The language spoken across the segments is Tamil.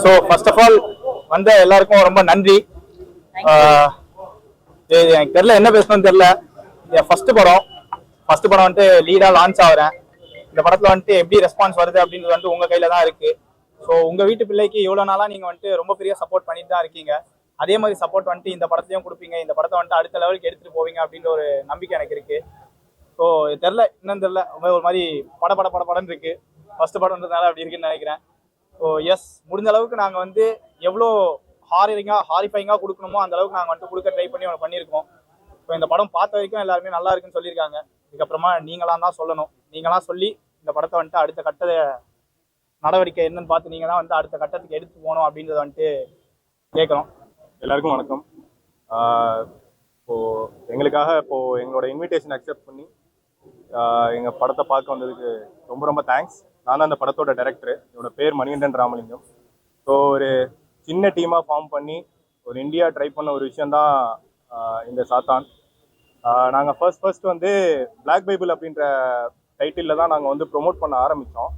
ஸோ ஃபர்ஸ்ட் ஆஃப் ஆல் வந்த எல்லாருக்கும் ரொம்ப நன்றி. எனக்கு தெரியல என்ன பேசணும்னு தெரியல. என் ஃபர்ஸ்ட் படம் வந்துட்டு லீடா லான்ச் ஆகிறேன். இந்த படத்துல வந்துட்டு எப்படி ரெஸ்பான்ஸ் வருது அப்படின்றது வந்துட்டு உங்க கையில தான் இருக்கு. ஸோ உங்க வீட்டு பிள்ளைக்கு இவ்வளவு நாளா நீங்க வந்துட்டு ரொம்ப பெரிய சப்போர்ட் பண்ணிட்டு தான் இருக்கீங்க. அதே மாதிரி சப்போர்ட் வந்துட்டு இந்த படத்தையும் கொடுப்பீங்க. இந்த படத்தை வந்துட்டு அடுத்த லெவலுக்கு எடுத்துட்டு போவீங்க அப்படின்ற ஒரு நம்பிக்கை எனக்கு இருக்கு. ஸோ தெரில இன்னும் தெரில ஒரு மாதிரி படம் இருக்கு. ஃபர்ஸ்ட் படம்ன்றதுனால அப்படி இருக்குன்னு நினைக்கிறேன். ஸோ எஸ், முடிஞ்ச அளவுக்கு நாங்கள் வந்து எவ்வளோ ஹாரிஃபைங்காக கொடுக்கணுமோ அந்த அளவுக்கு நாங்கள் வந்துட்டு கொடுக்க ட்ரை பண்ணி ஒன்று பண்ணியிருக்கோம். ஸோ இந்த படம் பார்த்த வரைக்கும் எல்லாருமே நல்லா இருக்குன்னு சொல்லியிருக்காங்க. இதுக்கப்புறமா நீங்களாம் தான் சொல்லணும். நீங்களாம் சொல்லி இந்த படத்தை வந்துட்டு அடுத்த கட்ட நடவடிக்கை என்னன்னு பார்த்து நீங்கள் தான் வந்து அடுத்த கட்டத்துக்கு எடுத்து போகணும் அப்படின்றத வந்துட்டு கேட்குறோம். எல்லாருக்கும் வணக்கம். எங்களுக்காக எங்களோட இன்விடேஷன் அக்செப்ட் பண்ணி எங்கள் படத்தை பார்க்க வந்ததுக்கு ரொம்ப ரொம்ப தேங்க்ஸ். நான் தான் அந்த படத்தோட டைரக்டர். என்னோட பேர் மணிகண்டன் ராமலிங்கம். ஸோ ஒரு சின்ன டீமாக ஃபார்ம் பண்ணி ஒரு இந்தியா ட்ரை பண்ண ஒரு விஷயந்தான் இந்த சாத்தான். நாங்கள் ஃபர்ஸ்ட் வந்து பிளாக் பைபிள் அப்படின்ற டைட்டிலில் தான் நாங்கள் வந்து ப்ரொமோட் பண்ண ஆரம்பித்தோம்.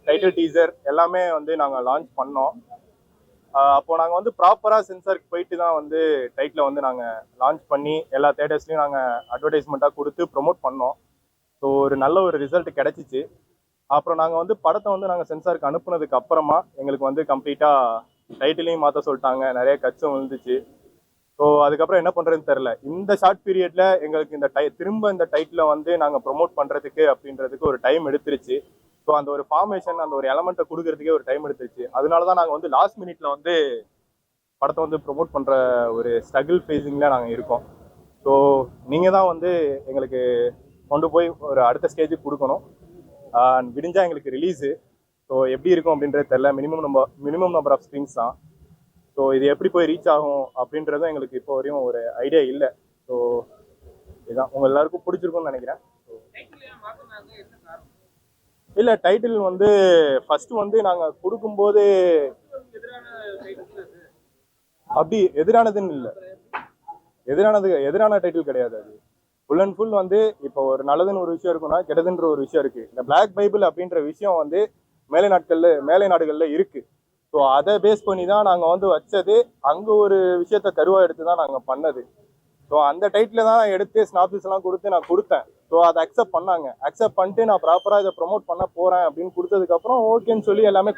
டைட்டில் டீசர் எல்லாமே வந்து நாங்கள் லான்ச் பண்ணோம். அப்போது நாங்கள் வந்து ப்ராப்பராக சென்சாருக்கு போயிட்டு தான் வந்து டைட்டில் வந்து நாங்கள் லான்ச் பண்ணி எல்லா தேட்டர்ஸ்லையும் நாங்கள் அட்வர்டைஸ்மெண்ட்டாக கொடுத்து ப்ரொமோட் பண்ணோம். ஸோ ஒரு நல்ல ஒரு ரிசல்ட் கிடச்சிச்சு. அப்புறம் நாங்கள் வந்து படத்தை வந்து நாங்கள் சென்சாருக்கு அனுப்புனதுக்கு அப்புறமா எங்களுக்கு வந்து கம்ப்ளீட்டாக டைட்டிலையும் மாற்ற சொல்லிட்டாங்க. நிறைய கட்சும் விழுந்துச்சு. ஸோ அதுக்கப்புறம் என்ன பண்ணுறதுன்னு தெரில. இந்த ஷார்ட் பீரியடில் எங்களுக்கு இந்த திரும்ப இந்த டைட்டிலை வந்து நாங்கள் ப்ரொமோட் பண்ணுறதுக்கு அப்படின்றதுக்கு ஒரு டைம் எடுத்துருச்சு. ஸோ அந்த ஒரு ஃபார்மேஷன் அந்த ஒரு எலமெண்ட்டை கொடுக்கறதுக்கே ஒரு டைம் எடுத்துருச்சு. அதனால தான் நாங்கள் வந்து லாஸ்ட் மினிட்ல வந்து படத்தை வந்து ப்ரொமோட் பண்ணுற ஒரு ஸ்ட்ரகிள் ஃபேஸிங்கில் நாங்கள் இருக்கோம். ஸோ நீங்கள் தான் வந்து எங்களுக்கு கொண்டு போய் ஒரு அடுத்த ஸ்டேஜுக்கு கொடுக்கணும். விடிஞ்சால் எங்களுக்கு ரிலீஸு. ஸோ எப்படி இருக்கும் அப்படின்றது தெரில. மினிமம் நம்பர் ஆஃப் ஸ்க்ரீன்ஸ் தான். ஸோ இது எப்படி போய் ரீச் ஆகும் அப்படின்றதும் எங்களுக்கு இப்போ வரையும் ஒரு ஐடியா இல்லை. ஸோ இதுதான் உங்கள் எல்லாருக்கும் பிடிச்சிருக்கும்னு நினைக்கிறேன். இல்லை, டைட்டில் வந்து ஃபர்ஸ்ட் வந்து நாங்கள் கொடுக்கும்போது அப்படி எதிரானதுன்னு இல்லை. எதிரான டைட்டில் கிடையாது. அது ஃபுல் அண்ட் ஃபுல் வந்து இப்போ ஒரு நல்லதுன்னு ஒரு விஷயம் இருக்குன்னா கெட்டதுன்ற ஒரு விஷயம் இருக்குது. இந்த பிளாக் பைபிள் அப்படின்ற விஷயம் வந்து மேலை நாடுகளில் இருக்குது. ஸோ அதை பேஸ் பண்ணி தான் நாங்கள் வந்து வச்சது. அங்கே ஒரு விஷயத்த கருவாக எடுத்து தான் நாங்கள் பண்ணது. ஸோ அந்த டைட்டில் தான் எடுத்து ஸ்னாப்ஸெல்லாம் கொடுத்து நான் கொடுத்தேன். ஸோ அதை அக்செப்ட் பண்ணாங்க. அக்செப்ட் பண்ணிட்டு நான் ப்ராப்பராக இதை ப்ரொமோட் பண்ண போகிறேன் அப்படின்னு கொடுத்ததுக்கப்புறம் ஓகேன்னு சொல்லி எல்லாமே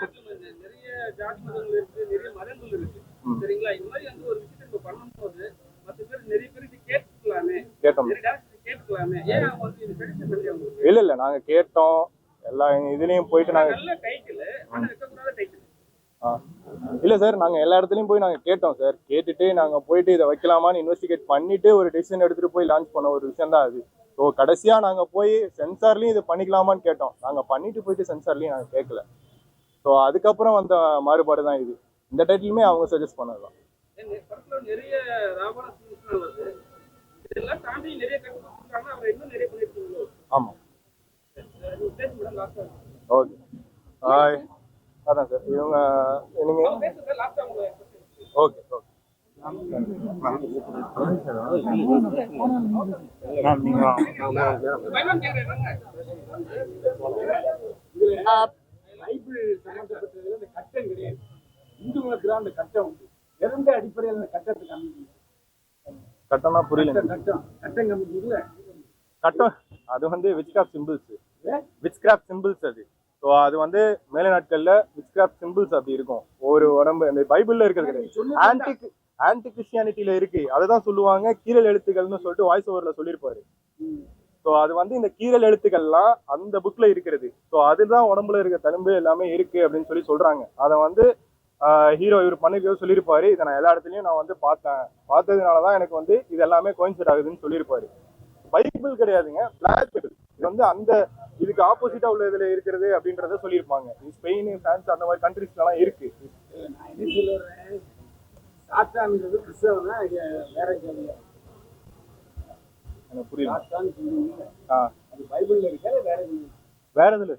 கேட்டோம். இல்லை நாங்கள் கேட்டோம். எல்லா இதுலேயும் போயிட்டு நாங்கள் இல்லை சார், நாங்கள் எல்லா இடத்துலையும் போய் நாங்கள் கேட்டோம் சார். கேட்டுட்டு நாங்கள் போயிட்டு இதை வைக்கலாமான்னு இன்வெஸ்டிகேட் பண்ணிட்டு ஒரு டெசிஷன் எடுத்துகிட்டு போய் லான்ச் பண்ண ஒரு விஷயம் தான் அது. ஸோ கடைசியாக நாங்கள் போய் சென்சார்லையும் இது பண்ணிக்கலாமான்னு கேட்டோம். நாங்கள் பண்ணிட்டு போயிட்டு சென்சார்லையும் நாங்கள் கேட்கல. ஸோ அதுக்கப்புறம் வந்த மாறுபாடு தான் இது. இந்த டைட்டிலுமே அவங்க சஜஸ்ட் பண்ணது தான். ஆமாம், ஓகே. அதான் சார் இவங்க நீங்கள் ஓகே ஓகே கட்டம்னா புரியல. கட்டம் அது வந்து விச்கிராஃப்ட் சிம்பிள்ஸ் அது. ஸோ அது வந்து மேலை நாட்களில் விச்கிராஃப்ட் சிம்பிள்ஸ் அப்படி இருக்கும். ஒரு உடம்பு அந்த பைபிளில் இருக்கிறது கிடையாது. ஆன்டி கிறிஸ்டியானிட்டியில் இருக்கு. அதை தான் சொல்லுவாங்க கீரல் எழுத்துக்கள்னு சொல்லிட்டு வாய்ஸ் ஓவரில் சொல்லியிருப்பாரு. ஸோ அது வந்து இந்த கீரல் எழுத்துக்கள்லாம் அந்த புக்கில் இருக்கிறது. ஸோ அதுதான் உடம்புல இருக்க தழும்பு எல்லாமே இருக்கு அப்படின்னு சொல்லி சொல்றாங்க. அதை வந்து ஹீரோ இவர் பண்ணிருக்க சொல்லியிருப்பாரு. இதை நான் எல்லா இடத்துலையும் நான் வந்து பார்த்ததுனால தான் எனக்கு வந்து இது எல்லாமே கோயின்சைட் ஆகுதுன்னு சொல்லியிருப்பாரு. பைபிள் கிடையாதுங்க, பிளாக் பைபிள். இது வந்து அந்த இதுக்கு ஆப்போசிட்டா உள்ள இதுல இருக்கிறது அப்படின்றத சொல்லியிருப்பாங்க. ஸ்பெயின், பிரான்ஸ் அந்த மாதிரி கண்ட்ரிஸ்லாம் இருக்கு. எனக்கு புரியல. வேற எதுல?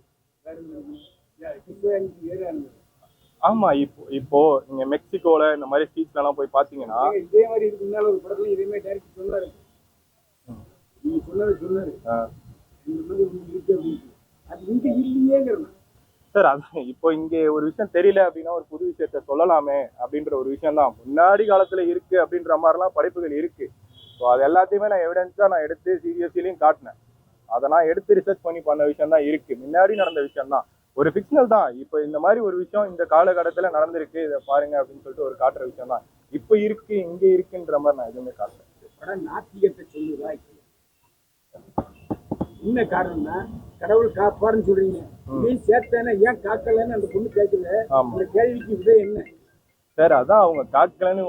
ஆமா, இப்போ நீங்க மெக்சிகோல இந்த மாதிரி ஸ்ட்ரீட்ஸ்ல எல்லாம் போய் பாத்தீங்கன்னா இதே மாதிரி இதுக்கு முன்னால ஒரு படத்துல இதே மாதிரி டைரக்டர் சொன்னாரு. நீங்க சொன்னாரு இந்த மாதிரி இருக்கு அப்படின்னு அது இங்க இல்லையேங்கிறது. சார் அது இப்போ இங்கே ஒரு விஷயம் தெரியல அப்படின்னா ஒரு புது விஷயத்த சொல்லலாமே அப்படின்ற ஒரு விஷயம் தான் முன்னாடி காலத்துல இருக்கு அப்படின்ற மாதிரிலாம் படைப்புகள் இருக்கு. ஸோ அது எல்லாத்தையுமே நான் எவிடன்ஸா நான் எடுத்து சிபிஎஸ்சிலையும் காட்டினேன். அதை நான் எடுத்து ரிசர்ச் பண்ணி பண்ண விஷயம் தான் இருக்கு. முன்னாடி நடந்த விஷயம் தான், ஒரு ஃபிக்ஷனல் தான். இப்போ இந்த மாதிரி ஒரு விஷயம் இந்த காலகட்டத்துல நடந்திருக்கு, இதை பாருங்க அப்படின்னு சொல்லிட்டு ஒரு காட்டுற விஷயம் தான். இப்போ இருக்கு இங்க இருக்குன்ற மாதிரி நான் எதுவுமே காட்டுறேன். படம் நாத்திகத்தை சொல்லுதா? என்ன காரணம்னா கடவுள் காப்பாருன்னு சொல்றீங்க, நீ சேர்த்தானே ஏன் காக்கலன்னு அந்த பொண்ணு கேட்கல. அந்த கேள்விக்கு விதை என்ன சார்? அதான் அவங்க காக்கலன்னு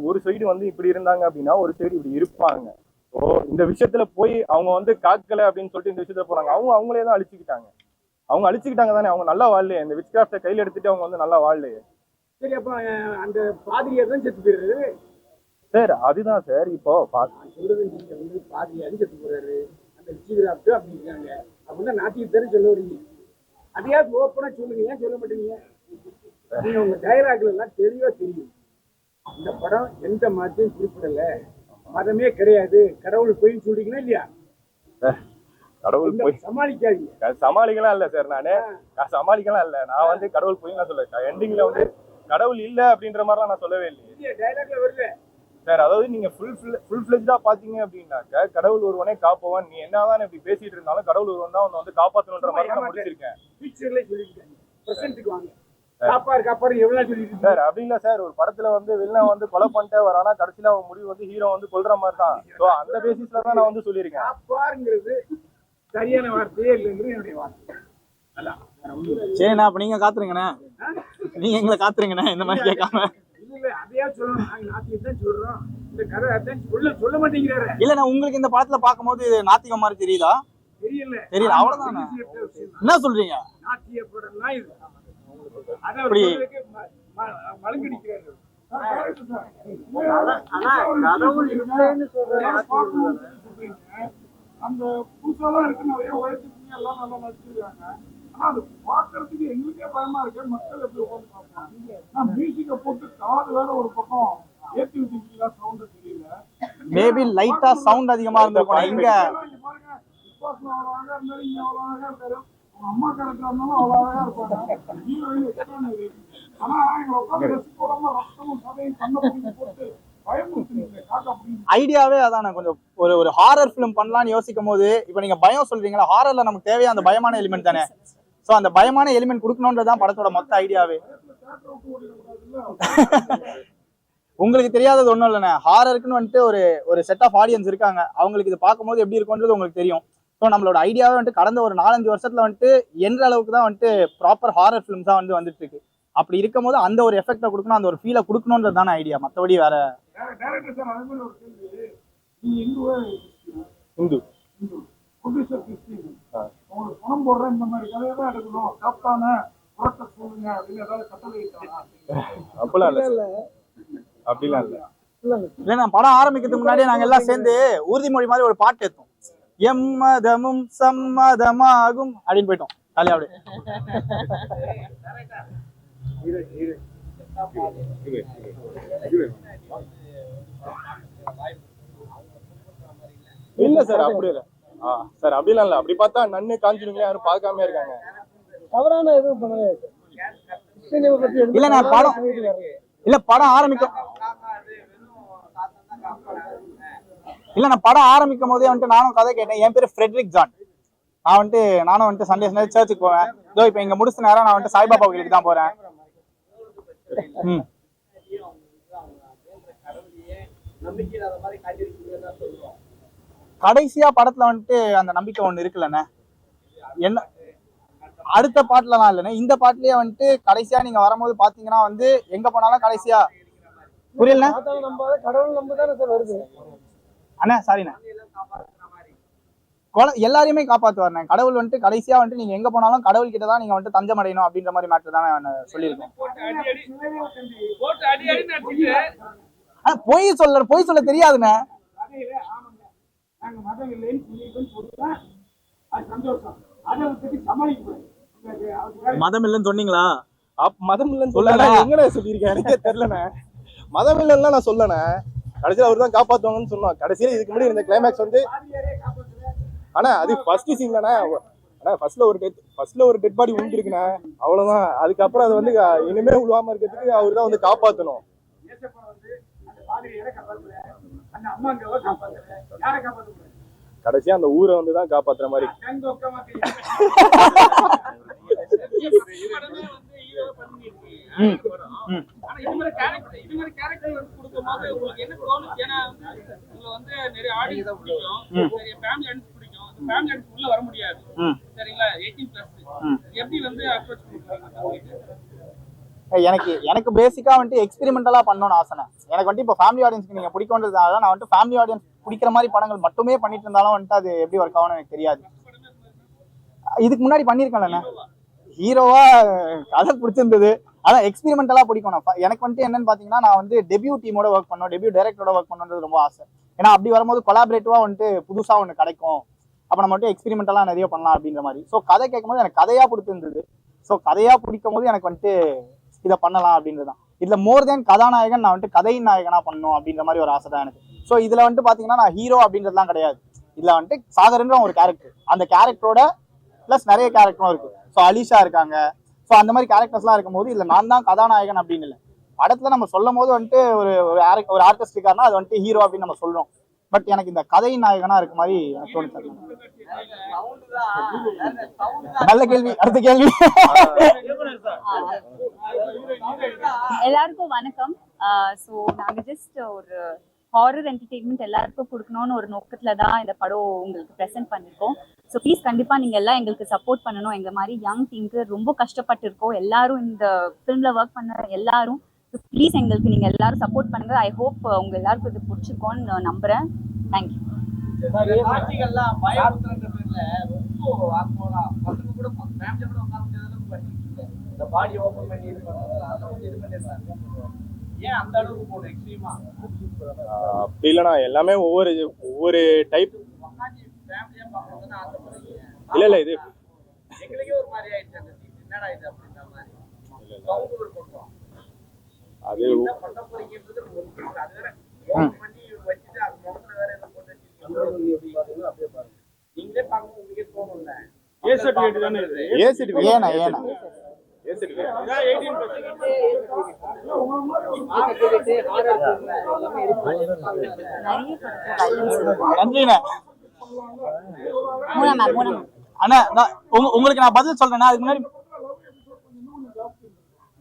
ஒரு சைடு வந்து இப்படி இருந்தாங்க அப்படின்னா ஒரு சைடு இப்படி இருப்பாங்க. ஓ இந்த விஷயத்துல போய் அவங்க வந்து காக்கல அப்படின்னு சொல்லிட்டு இந்த விஷயத்துல போறாங்க. அவங்களே தான் அழிச்சுக்கிட்டாங்க. அவங்க அழிச்சுக்கிட்டாங்க தானே, அவங்க நல்லா வாழலையே. இந்த விச் கிராஃப்டை கையில எடுத்துட்டு அவங்க வந்து நல்லா வாழலையே. சரி, அப்ப அந்த பாதிரியார் தான் செத்து போயிடுறாரு சார். அதுதான் சார் இப்போ சொல்றது. நீங்க வந்து பாதிரியாரும் செத்து போறாரு, அந்த விச் கிராஃப்ட் அப்படி இருக்காங்க அப்படின்னா நாத்திகத்தை சொல்ல வரீங்க. அதையாவது ஓப்பனா சொல்லுங்க, ஏன் சொல்ல மாட்டீங்க? நீங்க உங்க டைலாக்ல எல்லாம் தெளிவா தெரியும், இந்த படம் எந்த மதத்தையும் குறிப்பிடல, மதமே கிடையாது, கடவுள் போய் சொல்றீங்கன்னா இல்லையா? கடவுள் போய் சமாளிக்காதீங்க. சமாளிக்கலாம் இல்ல சார், நான் சமாளிக்கலாம் இல்ல. நான் வந்து கடவுள் போய் நான் சொல்ல எண்டிங்ல வந்து கடவுள் இல்ல அப்படின்ற மாதிரிலாம் நான் சொல்லவே இல்லையே. டைலாக்ல வருது சார். அதாவது நீங்க ஃபுல் ஃபிளெஜ்டா பாத்தீங்க அப்படின்னாக்க கடவுள் ஒருவனே காப்பவன். நீ என்னதான் இப்படி பேசிட்டு இருந்தாலும் கடவுள் ஒருவன் தான் வந்து காப்பாத்தணுன்ற மாதிரி நான் முடிச்சிருக்கேன். ஃபியூச்சர்ல சொல்லிருக்கேன், பிரசன்ட்க்கு வாங்க. காப்பாரு எவ்வளவு சொல்லிருக்கீங்க சார்? அப்படி இல்ல சார். ஒரு படத்துல வந்து வில்லன் வந்து கொலை பண்ணிட்டே வரானா, கடைசியில அவன் முடிவு வந்து ஹீரோ வந்து கொல்ற மாதிரி தான். ஸோ அந்த பேசிஸ்ல தான் நான் வந்து சொல்லியிருக்கேன். காப்பாருங்கிறது சரியான வார்த்தையே இல்லைங்கிறது என்னுடைய வார்த்தை. சரிண்ணா, அப்ப நீங்க காத்துருங்கண்ணே, நீங்க எங்களை காத்துருங்கண்ணே, இந்த மாதிரி கேட்காம. இல்ல அதையா சொல்லணும், நாங்க நாத்திகத்தான் சொல்றோம், இந்த கதை அதான் சொல்ல மாட்டேங்கிறாரு. இல்லண்ணா, உங்களுக்கு இந்த படத்துல பாக்கும்போது நாத்திகம் மாதிரி தெரியுதா? தெரியல, அவ்வளவுதானே. என்ன சொல்றீங்க? நாத்திய படம்லாம் இது அப்படி மலங்கடிக்கிறாரு. அந்த புதுசாலாம் இருக்கு, நிறைய உழைச்சிருக்கீங்க, எல்லாம் நல்லா நடிச்சிருக்காங்க. ஆனா அது பாக்குறதுக்கு எங்களுக்கே பயமா இருக்கு. மக்கள் எப்படி உட்காந்து பார்ப்பாங்க? நான் மியூசிக்கை போட்டு காது வேற ஒரு பக்கம் ஏற்றி விட்டீங்களா, சவுண்ட் தெரியல. மேபி லைட்டா சவுண்ட் அதிகமா இருந்திருக்கும். இங்க பாருங்க, விஸ்வாசம் அவ்வளோ அழகா இருந்தாரு, இங்க அவ்வளோ அழகா இருக்காரு. அம்மா கேரக்டர் இருந்தாலும் அவ்வளோ அழகா இருப்பாங்க. Heroine extraordinary. ஆனா எங்களை உட்காந்து ரசிக்காம ரத்தமும் சதையும் கண்ணை போட்டு பயமுறுத்துறீங்க காக்கா அப்படின்னு. ஐடியாவே அதானே. கொஞ்சம் ஒரு ஹாரர் ஃபிலிம் பண்ணலாம்னு யோசிக்கும் போது, இப்ப நீங்க பயம் சொல்றீங்களா, ஹாரர்ல நமக்கு தேவையா அந்த பயமான எலிமெண்ட் தானே. சோ அந்த பயமான எலிமெண்ட் கொடுக்கணும்ன்றதுதான் படத்தோட மொத்த ஐடியாவே. உங்களுக்கு தெரியாதது ஒண்ணும் இல்லைண்ணே, ஹாரருக்குன்னு வந்துட்டு ஒரு செட் ஆஃப் ஆடியன்ஸ் இருக்காங்க. அவங்களுக்கு இது பார்க்கும்போது எப்படி இருக்கும்ன்றது உங்களுக்கு தெரியும். ஸோ நம்மளோட ஐடியாவே வந்துட்டு கடந்த ஒரு 4-5 வருஷத்துல வந்துட்டு என்ற அளவுக்கு தான் வந்துட்டு ப்ராப்பர் ஹாரர் ஃபிலிம்ஸா வந்துட்டு இருக்கு. அப்படி இருக்கும் போது அந்த ஒரு எஃபெக்டை கொடுக்கணும், அந்த ஒரு ஃபீலை கொடுக்கணுன்றது தானே ஐடியா, மற்றபடி வேற. டைரக்டர் சார், அது மாதிரி ஒரு கேள்வி. நீ இந்துவா? இந்து. புதுசர் கிறிஸ்டின். உங்களுக்கு பணம் போடுற இந்த மாதிரி கதையை தான் எடுக்கணும், காப்பான புறத்தை சொல்லுங்க அப்படின்னு ஏதாவது கட்டளை இருக்காங்க? அப்படிலாம் இல்ல, அப்படிலாம் இல்ல. இல்லைண்ணா, படம் ஆரம்பிக்கிறதுக்கு முன்னாடியே நாங்க எல்லாம் சேர்ந்து உறுதிமொழி மாதிரி ஒரு பாட்டு எடுத்தோம். எம்மதமும் சம்மதமாகும் அப்படின்னு போயிட்டோம் தலையா. அப்படியே இல்ல சார், அப்படி இல்ல சார், அப்படிலாம் இல்ல. அப்படி பார்த்தா நன்னு காஞ்சிருங்களே யாரும் பார்க்காம இருக்காங்க. தவறான எதுவும் பண்ணவே இல்லண்ணா. படம் ஆரம்பிக்கும் இல்ல, நான் படம் ஆரம்பிக்கும் போதே வந்துட்டு நானும் கதை கேட்டேன். என் பேரு ஃப்ரெட்ரிக் ஜான். நானும் வந்துட்டு சண்டே சர்ச்சுக்கு போவேன். இதோ இப்ப இங்க முடிச்ச நேரம் நான் வந்துட்டு சாய்பாபா கோயிலுக்கு தான் போறேன். கடைசியா படத்துல வந்துட்டு அந்த நம்பிக்கை ஒண்ணு இருக்குல்லண்ணே. என்ன அடுத்த பாட்டுலாம் இல்லைண்ணே, இந்த பாட்டுலயே வந்துட்டு கடைசியா நீங்க வரும்போது பாத்தீங்கன்னா வந்து எங்க போனாலும் கடைசியா புரியல கடவுள் நம்பதானே சார் வருது. அண்ணா சாரிண்ணே, எல்லாரையுமே காப்பாத்துவாருண்ணே. கடவுள் வந்துட்டு கடைசியா வந்துட்டு நீங்க எங்க போனாலும் கடவுள் கிட்ட தான் நீங்க வந்துட்டு தஞ்சம் அடையணும் அப்படின்ற மாதிரி மேட்டர் தானே சொல்லியிருக்கோம். பொய் சொல்ல தெரியாதுண்ணே. மதம் இல்லைன்னு சொன்னீங்களா? மதம் இல்லைன்னு சொல்லல, எங்கடா சொல்லியிருக்கேன் எனக்கே தெரியலண்ணே. மதம் இல்லைன்னா நான் சொல்லணே, கடைசியில் அவர் தான் காப்பாற்றுவாங்கன்னு சொன்னோம். கடைசியில் இதுக்கு முன்னாடி இந்த கிளைமேக்ஸ் வந்து ஆனா அது ஃபர்ஸ்ட் சீன்லண்ணே ஆனா ஃபர்ஸ்ட்ல ஒரு டெட் பாடி விழுந்துருக்குண்ணே, அவ்வளவுதான். அதுக்கப்புறம் அது வந்து இனிமே விழுவாம இருக்கிறதுக்கு அவர் தான் வந்து காப்பாற்றணும். ஏசப்பா வந்து அந்த பாதிரியை காப்பாத்துற, அந்த அம்மாங்காவை காப்பாத்துற, யாரை காப்பாத்துற? கடைசியா அந்த ஊரை வந்து தான் காப்பாத்துற மாதிரி. எனக்கு பேசிக்கா வந்துட்டு எக்ஸ்பெரிமெண்டலா பண்ணணும்னு ஆசை. எனக்கு வந்துட்டு இப்போ ஃபேமிலி ஆடியன்ஸ்க்கு நீங்க பிடிக்கும்ன்றதுனால நான் வந்துட்டு ஃபேமிலி ஆடியன்ஸ் பிடிக்கிற மாதிரி படங்கள் மட்டுமே பண்ணிட்டு இருந்தாலும் வந்துட்டு அது எப்படி ஒர்க் ஆகும்னு எனக்கு தெரியாது. இதுக்கு முன்னாடி பண்ணியிருக்கேன்ல ஹீரோவா, கதை பிடிச்சிருந்தது. அதான் எக்ஸ்பெரிமெண்டலா பிடிக்கும். எனக்கு வந்துட்டு என்னன்னு பாத்தீங்கன்னா, நான் வந்து டெபியூ டீமோட ஒர்க் பண்ணோம், டெபியூ டைரக்டரோட ஒர்க் பண்ணணுன்றது ரொம்ப ஆசை. ஏன்னா அப்படி வரும்போது கொலாபரேட்டிவா வந்துட்டு புதுசா ஒன்று கிடைக்கும். அப்ப நம்ம வந்துட்டு எக்ஸ்பெரிமெண்டலா நிறைய பண்ணலாம் அப்படின்ற மாதிரி. ஸோ கதை கேட்கும்போது எனக்கு கதையா பிடிச்சிருந்தது. ஸோ கதையா பிடிக்கும் போது எனக்கு வந்துட்டு இதை பண்ணலாம் அப்படின்றதுதான். இதுல மோர் தேன் கதாநாயகன், நான் வந்துட்டு கதையின் நாயகனா பண்ணணும் அப்படின்ற மாதிரி ஒரு ஆசை தான் எனக்கு. ஸோ இதுல வந்துட்டு பாத்தீங்கன்னா நான் ஹீரோ அப்படின்றதுலாம் கிடையாது. இதுல வந்துட்டு சாகர்ன்ற ஒரு கேரக்டர், அந்த கேரக்டரோட பிளஸ் நிறைய கேரக்டரும் இருக்கு. ஸோ அலிஷா இருக்காங்க. ஸோ அந்த மாதிரி கேரக்டர்ஸ்லாம் இருக்கும்போது இதுல நான் தான் கதாநாயகன் அப்படின்னு இல்லை. படத்துல நம்ம சொல்லும் போது வந்துட்டு ஒரு ஆர்டிஸ்ட் இருக்காருன்னா அது வந்துட்டு ஹீரோ அப்படின்னு நம்ம சொல்றோம். பட் எனக்கு இந்த கதையின் நாயகனா இருக்க மாதிரி எனக்கு தோணுச்சு. நல்ல கேள்வி. அடுத்த கேள்வி. எல்லாருக்கும் வணக்கம். ஸோ நாங்கள் ஜஸ்ட் ஒரு ஹாரர் என்டர்டெயின்மெண்ட் எல்லாருக்கும் கொடுக்கணும்னு ஒரு நோக்கத்துல தான் இந்த படம் உங்களுக்கு ப்ரெசென்ட் பண்ணியிருக்கோம். ஸோ ப்ளீஸ் கண்டிப்பாக நீங்கள் எல்லாம் எங்களுக்கு சப்போர்ட் பண்ணணும். எங்கள் மாதிரி யங் டீமுக்கு ரொம்ப கஷ்டப்பட்டு இருக்கோம் எல்லாரும், இந்த ஃபிலிமில் ஒர்க் பண்ண எல்லாரும். ஸோ ப்ளீஸ் எங்களுக்கு நீங்கள் எல்லாரும் சப்போர்ட் பண்ணுங்க. ஐ ஹோப் உங்கள் எல்லாருக்கும் இது பிடிச்சிருக்கோன்னு நம்புகிறேன். தேங்க்யூ. அப்படி இல்லைண்ணா, எல்லாமே ஒவ்வொரு டைப். இல்ல இது அது உங்களுக்கு நான் பதில் சொல்றேன். அதுக்கு முன்னாடி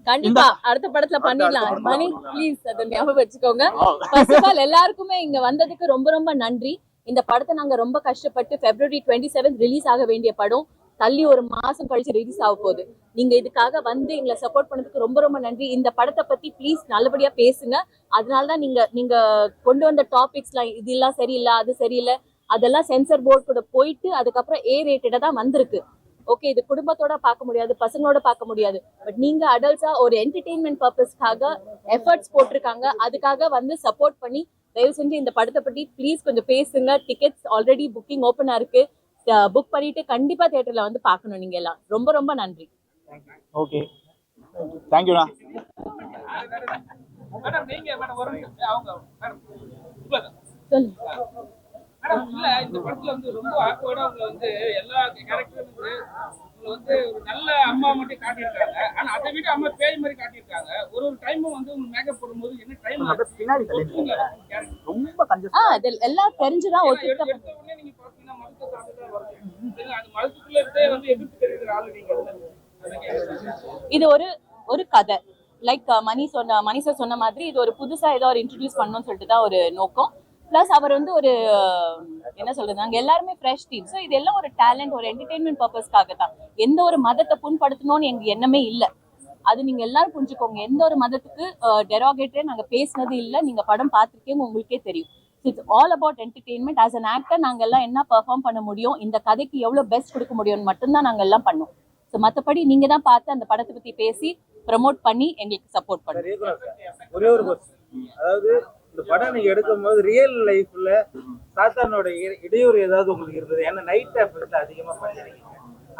கண்டிப்பா அடுத்த படத்துல பண்ணிடலாம். மணி ப்ளீஸ் அதை ஞாபகம் வச்சுக்கோங்க. ஃபர்ஸ்ட் ஆஃப் ஆல் எல்லாருக்குமே இங்க வந்ததுக்கு ரொம்ப ரொம்ப நன்றி. இந்த படத்தை நாங்க ரொம்ப கஷ்டப்பட்டு February 27 ரிலீஸ் ஆக வேண்டிய படம் தள்ளி ஒரு மாசம் கழிச்சு ரிலீஸ் ஆக போகுது. நீங்க இதுக்காக வந்து எங்களை சப்போர்ட் பண்ணதுக்கு ரொம்ப ரொம்ப நன்றி. இந்த படத்தை பத்தி ப்ளீஸ் நல்லபடியா பேசுங்க. அதனாலதான் நீங்க கொண்டு வந்த டாபிக்ஸ்லாம் இதெல்லாம் சரியில்லை, அது சரியில்லை, அதெல்லாம் சென்சர் போர்டு கூட போயிட்டு அதுக்கப்புறம் A-rated தான் வந்திருக்கு. ஓகே, இது குடும்பத்தோட பார்க்க முடியாது, பசங்களோட பார்க்க முடியாது. பட் நீங்க அடல்ட்ஸா ஒரு என்டர்டெயின்மெண்ட் பர்பஸ்க்காக எஃபர்ட்ஸ் போட்டிருக்காங்க. அதுக்காக வந்து சப்போர்ட் பண்ணி தயவு செஞ்சு இந்த படத்தை பத்தி ப்ளீஸ் கொஞ்சம் பேசுங்க. டிக்கெட்ஸ் ஆல்ரெடி புக்கிங் ஓப்பனா இருக்கு. புக் பண்ணிட்டு கண்டிப்பா தியேட்டர்ல வந்து பார்க்கணும் நீங்க எல்லாம். ரொம்ப ரொம்ப நன்றி. ஓகே, தேங்க்யூண்ணா. மேடம் இல்ல இந்த படத்துல வந்து ரொம்ப ஆக்வர்டா அவங்க வந்து எல்லா கேரக்டரும் வந்து ஒரு நல்ல அம்மா மட்டும் காட்டியிருக்காங்க. ஆனா அதை விட அம்மா பேய் மாதிரி காட்டியிருக்காங்க. ஒரு டைமும் வந்து மேக்கப் போடும்போது என்ன டைம் ரொம்ப கன்ஜஸ்ட் எல்லாம் தெரிஞ்சுதான் நீங்க பாத்தீங்கன்னா மருத்துவ சாப்பிட்டு வரும். அது மருத்துவத்துல இருந்தே வந்து எதிர்த்து தெரியுற ஆளு நீங்க. இது ஒரு கதை லைக் மணி சார் சொன்ன மாதிரி இது ஒரு புதுசா ஏதோ ஒரு இன்ட்ரடியூஸ் பண்ணணும்னு சொல்லிட்டு தான் ஒரு நோக்கம். பிளஸ் அவர் வந்து ஒரு என்ன சொல்றது, நாங்க எல்லாருமே ஃப்ரெஷ் டீம். ஸோ இதெல்லாம் ஒரு டேலண்ட், ஒரு என்டர்டெயின்மெண்ட் பர்பஸ்க்காக தான். எந்த ஒரு மதத்தை புண்படுத்தணும்னு எங்க எண்ணமே இல்லை. அது நீங்க எல்லாரும் புரிஞ்சுக்கோங்க. எந்த ஒரு மதத்துக்கு டெரோகேட்டரே நாங்க பேசினது இல்லை. நீங்க படம் பார்த்துருக்கீங்க, உங்களுக்கே தெரியும். It's all about entertainment. As an actor நாங்க எல்லாம் என்ன பெர்ஃபார்ம் பண்ண முடியும், இந்த கதைக்கு எவ்வளவு பெஸ்ட் கொடுக்க முடியும்னு மட்டும்தான் நாங்க எல்லாம் பண்ணோம். ஸோ மற்றபடி நீங்க தான் பார்த்து அந்த படத்தை பத்தி பேசி ப்ரமோட் பண்ணி எங்களுக்கு சப்போர்ட் பண்ணுங்க. ஒரே ஒரு கொஸ்டின், அதாவது இந்த படம் நீங்க எடுக்கும் போது ரியல் லைஃப்ல சாத்தானோட இடையூறு ஏதாவது உங்களுக்கு இருந்தது? ஏன்னா நைட் டைம் அதிகமா பண்ணிருக்கீங்க,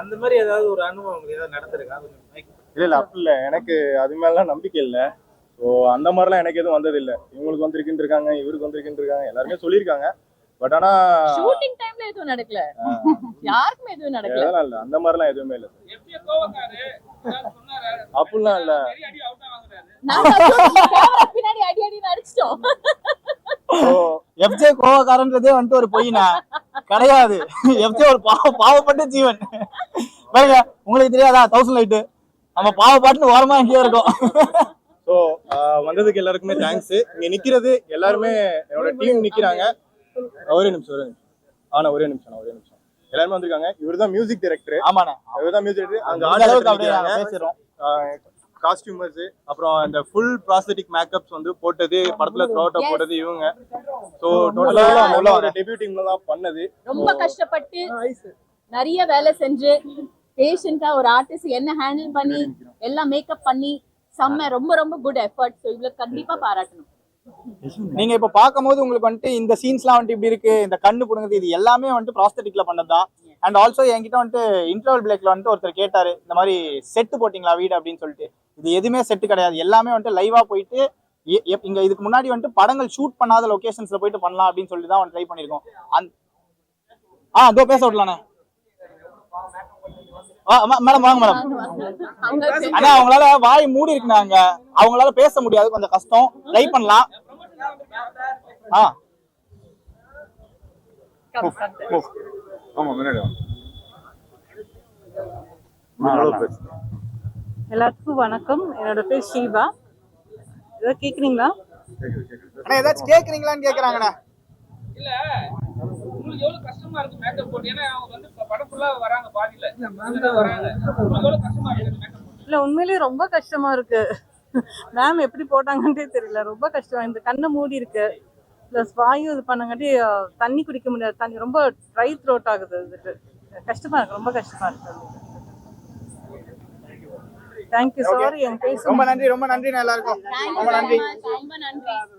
அந்த மாதிரி ஏதாவது ஒரு அனுபவம் உங்களுக்கு ஏதாவது நடந்திருக்கா? இல்ல அப்படி இல்லை, எனக்கு அது மேலாம் நம்பிக்கை இல்லை. ஸோ அந்த மாதிரிலாம் எனக்கு எதுவும் வந்தது இல்லை. இவங்களுக்கு வந்திருக்குன்னு இருக்காங்க, இவருக்கு வந்திருக்குன்னு இருக்காங்க, எல்லாருமே சொல்லியிருக்காங்க. பட் ஆனா ஷூட்டிங் டைம்ல எதுவும் நடக்கல, யாருக்குமே எதுவும் நடக்கல. அதெல்லாம் இல்ல, அந்த மாதிரிலாம் எதுவுமே இல்ல அப்படிலாம் இல்ல. நாங்க camera பின்னாடி அடி அடின்னு அடிச்சிட்டோம். எஃப்ஜே கோவக்காரன்றதே வந்துட்டு ஒரு பொய்னா கிடையாது. எஃப்ஜே ஒரு பாவப்பட்ட ஜீவன். பாருங்க, உங்களுக்கு தெரியாதா 1000 லைட்டு நம்ம பாவப்பாட்டுன்னு ஓரமா எங்கேயோ இருக்கோம். ஸோ வந்ததுக்கு எல்லாருக்குமே தேங்க்ஸ். இங்க நிக்கிறது எல்லாருமே என்னோட டீம் நிக்கிறாங்க. ஒரே நிமிஷம் எல்லாருமே வந்திருக்காங்க. இவர்தான் மியூசிக் டைரக்டர். ஆமாண்ணே, இவர்தான் மியூசிக் டைரக்டர். அங்க அந்த அளவுக்கு அப்படியே ஆர்டிஸ்ட் நாங்க பேசுறோம். காஸ்டியூமர்ஸ், அப்புறம் இந்த ஃபுல் ப்ராஸ்தட்டிக் மேக்கப்ஸ் வந்து போட்டது படத்துல த்ரோட்டா போட்டது இவங்க. ஸோ டோட்டலா ஒரு டெபியூ டீம்ல தான் பண்ணது. ரொம்ப கஷ்டப்பட்டு நிறைய வேலை செஞ்சு பேஷண்டா ஒரு ஆர்டிஸ்ட் என்ன ஹேண்டில் பண்ணி எல்லாம் மேக்கப் பண்ணி செம்ம, ரொம்ப ரொம்ப குட் எஃபர்ட். ஸோ இவ்வளவு கண்டிப்பா பாராட்டணும். நீங்க இப்ப பாக்கும்போது உங்களுக்கு வந்துட்டு இந்த சீன்ஸ்லாம் வந்துட்டு இப்படி இருக்கு, இந்த கண்ணு புடுங்குது, இது எல்லாமே வந்துட்டு ப்ராஸ்தட்டிக்ல பண்ணதுதான். அண்ட் ஆல்சோ என்கிட்ட வந்துட்டு இன்டர்வல் பிரேக்ல வந்துட்டு ஒருத்தர் கேட்டாரு, இந்த மாதிரி செட்டு போட்டிங்களா வீடு அப்படின்னு சொல்லிட்டு. இது எதுவுமே செட்டு கிடையாது, எல்லாமே வந்துட்டு லைவா போயிட்டு இங்க இதுக்கு முன்னாடி வந்துட்டு படங்கள் ஷூட் பண்ணாத லொகேஷன்ஸ்ல போயிட்டு பண்ணலாம் அப்படின்னு சொல்லிட்டு தான் ட்ரை பண்ணிருக்கோம். அதோ பேச விடலானே. மேடம் வாங்க மேடம். ஆனா அவங்களால வாய் மூடி இருக்குனாங்க, அவங்களால பேச முடியாது, கொஞ்சம் கஷ்டம். ட்ரை பண்ணலாம். எல்லாத்துக்கும் வணக்கம். என்னோட பேர் ஷீபா. ஏதாவது கேக்குறீங்களா? ஏதாச்சும் கேக்குறீங்களான்னு கேக்குறாங்கண்ணா. இல்ல உங்களுக்கு எவ்வளவு கஷ்டமா இருக்கு மேக்கப் போட்டு? ஏன்னா அவங்க வந்து படம் ஃபுல்லா வராங்க, பாதியில வராங்க. உங்களுக்கு எவ்வளவு கஷ்டமா இருக்கு மேக்கப் போட்டு? இல்ல உண்மையிலேயே ரொம்ப கஷ்டமா இருக்கு. மேம் எப்படி போட்டாங்கன்னே தெரியல, ரொம்ப கஷ்டம். இந்த கண்ணை மூடி இருக்கு, பிளஸ் வாயும் இது பண்ணங்காட்டி தண்ணி குடிக்க முடியாது, தண்ணி ரொம்ப ட்ரை த்ரோட் ஆகுது. இதுக்கு கஷ்டமா இருக்கு, ரொம்ப கஷ்டமா இருக்கு. தேங்க்யூ. சாரி என் பேச ரொம்ப நன்றி, ரொம்ப நன்றி எல்லாருக்கும். ரொம்ப நன்றி. ரொம்ப நன்றி.